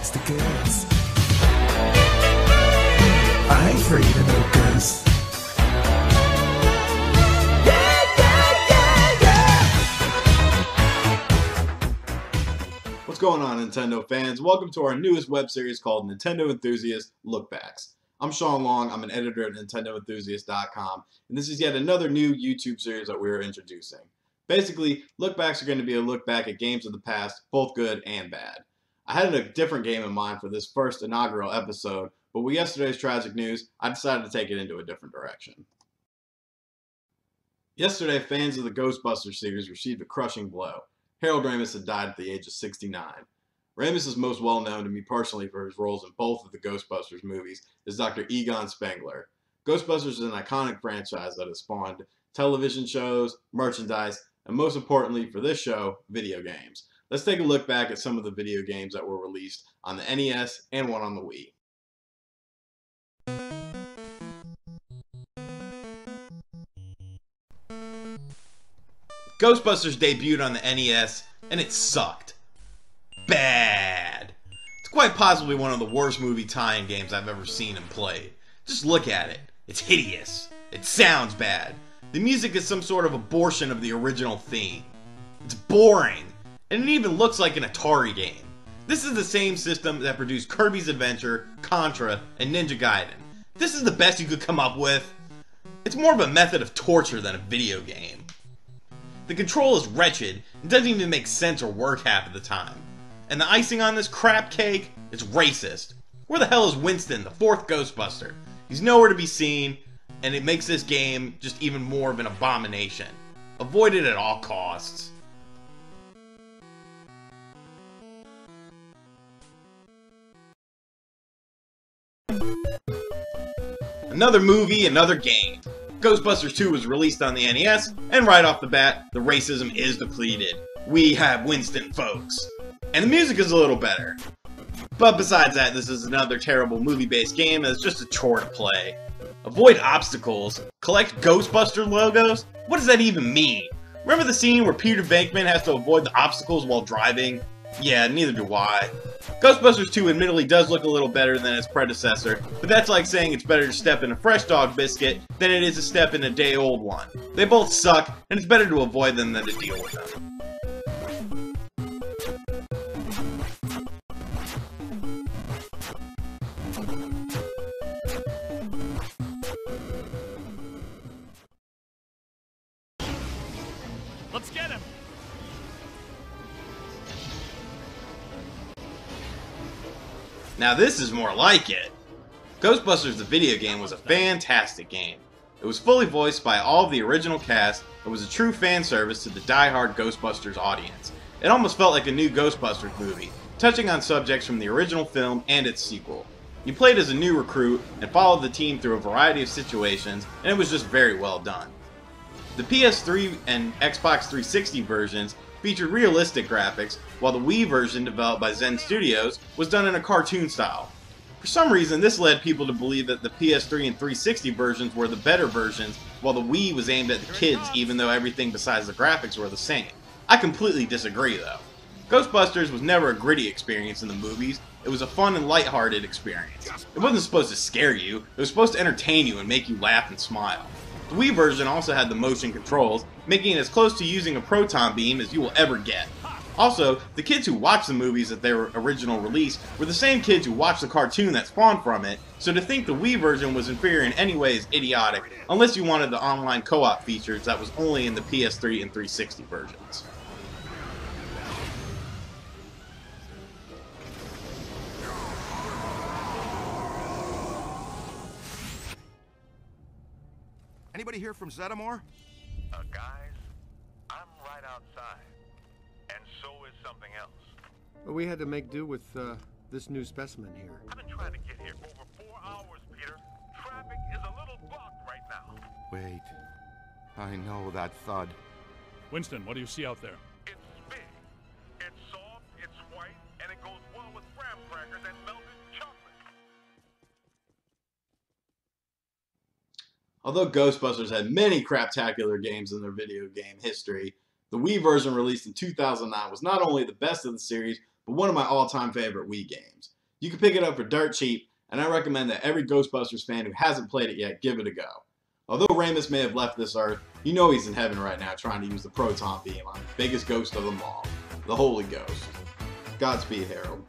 likes the goods. I ain't afraid of no guns. What's going on, Nintendo fans? Welcome to our newest web series called Nintendo Enthusiast Lookbacks. I'm Shawn Long. I'm an editor at NintendoEnthusiast.com, and this is yet another new YouTube series that we're introducing. Basically, lookbacks are going to be a look back at games of the past, both good and bad. I had a different game in mind for this first inaugural episode, but with yesterday's tragic news, I decided to take it into a different direction. Yesterday, fans of the Ghostbusters series received a crushing blow. Harold Ramis had died at the age of 69. Ramis is most well known to me personally for his roles in both of the Ghostbusters movies as Dr. Egon Spengler. Ghostbusters is an iconic franchise that has spawned television shows, merchandise, and most importantly for this show, video games. Let's take a look back at some of the video games that were released on the NES and one on the Wii. Ghostbusters debuted on the NES, and it sucked. Bad. It's quite possibly one of the worst movie tie-in games I've ever seen and played. Just look at it. It's hideous. It sounds bad. The music is some sort of abortion of the original theme. It's boring, and it even looks like an Atari game. This is the same system that produced Kirby's Adventure, Contra, and Ninja Gaiden. This is the best you could come up with. It's more of a method of torture than a video game. The control is wretched and doesn't even make sense or work half of the time. And the icing on this crap cake is racist. Where the hell is Winston, the fourth Ghostbuster? He's nowhere to be seen, and it makes this game just even more of an abomination. Avoid it at all costs. Another movie, another game. Ghostbusters 2 was released on the NES, and right off the bat, the racism is depleted. We have Winston, folks. And the music is a little better. But besides that, this is another terrible movie-based game that's just a chore to play. Avoid obstacles. Collect Ghostbuster logos? What does that even mean? Remember the scene where Peter Venkman has to avoid the obstacles while driving? Yeah, neither do I. Ghostbusters 2 admittedly does look a little better than its predecessor, but that's like saying it's better to step in a fresh dog biscuit than it is to step in a day-old one. They both suck, and it's better to avoid them than to deal with them. Let's get him! Now this is more like it. Ghostbusters the video game was a fantastic game. It was fully voiced by all of the original cast and was a true fan service to the die-hard Ghostbusters audience. It almost felt like a new Ghostbusters movie, touching on subjects from the original film and its sequel. You played as a new recruit and followed the team through a variety of situations, and it was just very well done. The PS3 and Xbox 360 versions featured realistic graphics, while the Wii version developed by Zen Studios was done in a cartoon style. For some reason, this led people to believe that the PS3 and 360 versions were the better versions, while the Wii was aimed at the kids even though everything besides the graphics were the same. I completely disagree though. Ghostbusters was never a gritty experience in the movies, it was a fun and lighthearted experience. It wasn't supposed to scare you, it was supposed to entertain you and make you laugh and smile. The Wii version also had the motion controls, making it as close to using a proton beam as you will ever get. Also, the kids who watched the movies at their original release were the same kids who watched the cartoon that spawned from it, so to think the Wii version was inferior in any way is idiotic, unless you wanted the online co-op features that was only in the PS3 and 360 versions. Anybody here from Zetamore? Guys, I'm right outside. And so is something else. Well, we had to make do with this new specimen here. I've been trying to get here over 4 hours, Peter. Traffic is a little blocked right now. Wait. I know that thud. Winston, what do you see out there? It's big. It's soft, it's white, and it goes well with graham crackers and melted chocolate. Although Ghostbusters had many craptacular games in their video game history, the Wii version released in 2009 was not only the best of the series, but one of my all-time favorite Wii games. You can pick it up for dirt cheap, and I recommend that every Ghostbusters fan who hasn't played it yet give it a go. Although Ramis may have left this earth, you know he's in heaven right now trying to use the proton beam on the biggest ghost of them all, the Holy Ghost. Godspeed, Harold.